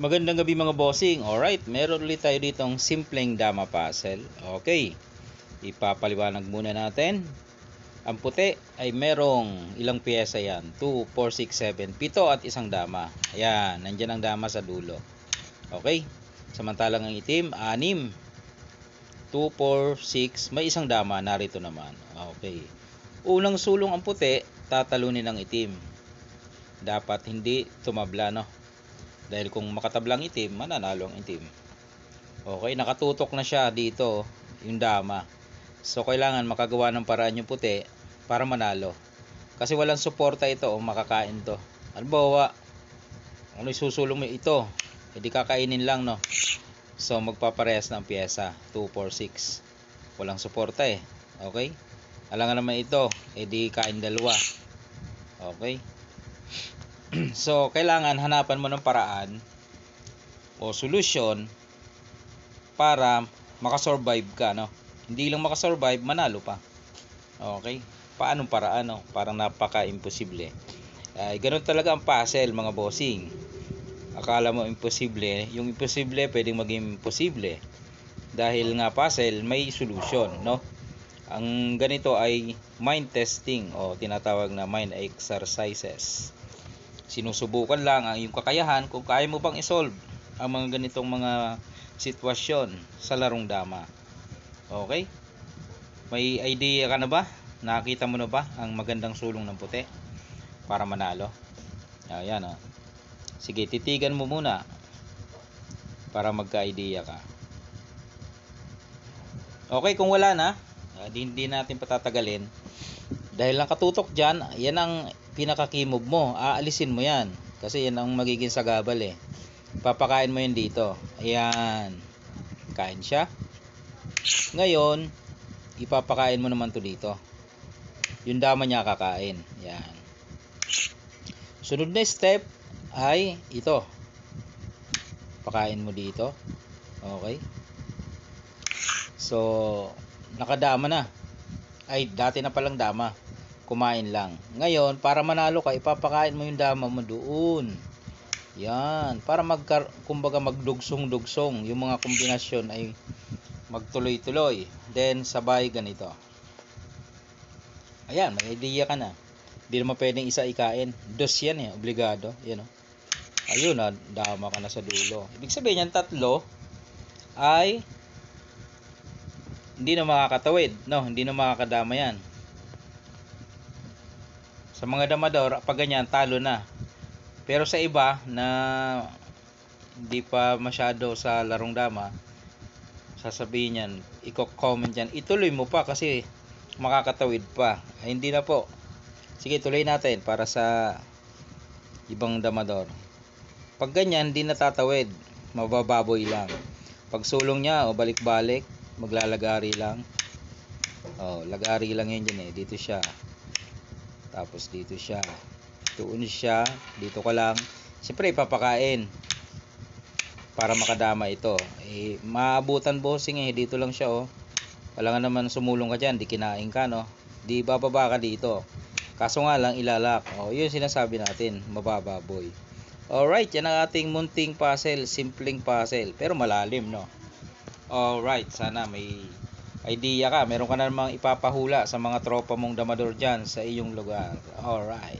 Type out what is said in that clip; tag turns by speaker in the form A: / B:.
A: Magandang gabi mga bossing. Alright, meron ulit tayo ditong simpleng dama puzzle. Okay, ipapaliwanag muna natin. Ang puti ay merong ilang piyesa yan? 2, 4, 6, 7, 7 at isang dama. Ayan, nandyan ang dama sa dulo. Okay, samantalang ang itim, 6. 2, 4, 6, may isang dama, narito naman. Okay, unang sulong ang puti, tatalunin ang itim. Dapat hindi tumabla, no? Dahil kung makatablang itim, mananalo ang itim. Okay, nakatutok na siya dito, yung dama. So, kailangan makagawa ng paraan yung puti para manalo. Kasi walang suporta ito o makakain to. Halimbawa, ano isusulong mo ito? Hindi kakainin lang, no? So, magpaparehas ng pyesa. 2, 4, 6. Walang suporta eh. Okay? Alangan naman ito, edi kain dalawa. Okay? So, kailangan hanapan mo ng paraan o solusyon para makasurvive ka, no? Hindi lang makasurvive, manalo pa. Okay? Paanong paraan, no? Parang napaka-imposible. Ganun talaga ang puzzle, mga bossing. Akala mo imposible, yung imposible pwedeng maging posible. Dahil nga puzzle, may solution, no? Ang ganito ay mind testing o tinatawag na mind exercises. Sinusubukan lang ang iyong kakayahan kung kaya mo bang isolve ang mga ganitong mga sitwasyon sa larong dama. Okay? May idea ka na ba? Nakita mo na ba ang magandang sulong ng puti para manalo? Ayan o. Sige, titigan mo muna para magka-idea ka. Okay, kung wala na, hindi natin patatagalin. Dahil lang katutok dyan, yan ang pinaka-keymob mo. Aalisin mo yan. Kasi yan ang magiging sagabal eh. Papakain mo yun dito. Ayan. Kain siya. Ngayon, ipapakain mo naman to dito. Yung dama niya kakain. Ayan. Sunod na step ay ito. Pakain mo dito. Okay. So, nakadama na. Ay, dati na palang dama. Kumain lang. Ngayon, para manalo ka, ipapakain mo yung dama mo doon. Yan. Para kumbaga magdugsong-dugsong. Yung mga kombinasyon ay magtuloy-tuloy. Then, sabay ganito. Ayan, may idea ka na. Hindi naman pwedeng isa ikain. Dos yan eh, obligado. Yan o. Ayun na, dama ka na sa dulo. Ibig sabihin yan, tatlo ay hindi na makakatawid. No, hindi na makakadama yan. Sa mga damador, pag ganyan, talo na. Pero sa iba na hindi pa masyado sa larong dama, sasabihin yan, i-comment yan, ituloy mo pa kasi makakatawid pa. Ay, hindi na po. Sige, tuloy natin para sa ibang damador. Pag ganyan, hindi natatawid. Mabababoy lang. Pag sulong niya, o balik-balik, maglalagari lang. O, lagari lang yan dyan eh. Dito siya. Tapos dito siya. Tuon siya. Dito ka lang. Siyempre ipapakain. Para makadama ito. Maabutan bossing eh. Dito lang siya oh. Wala nga naman sumulong ka dyan. Di kinain ka no. Di bababa ka dito. Kaso nga lang ilalak. O yun sinasabi natin. Mabababoy. Alright. Yan ang ating munting puzzle. Simpleng puzzle. Pero malalim no. Alright. Sana may idea ka, meron ka na namang ipapahula sa mga tropa mong damador dyan sa iyong lugar. Alright.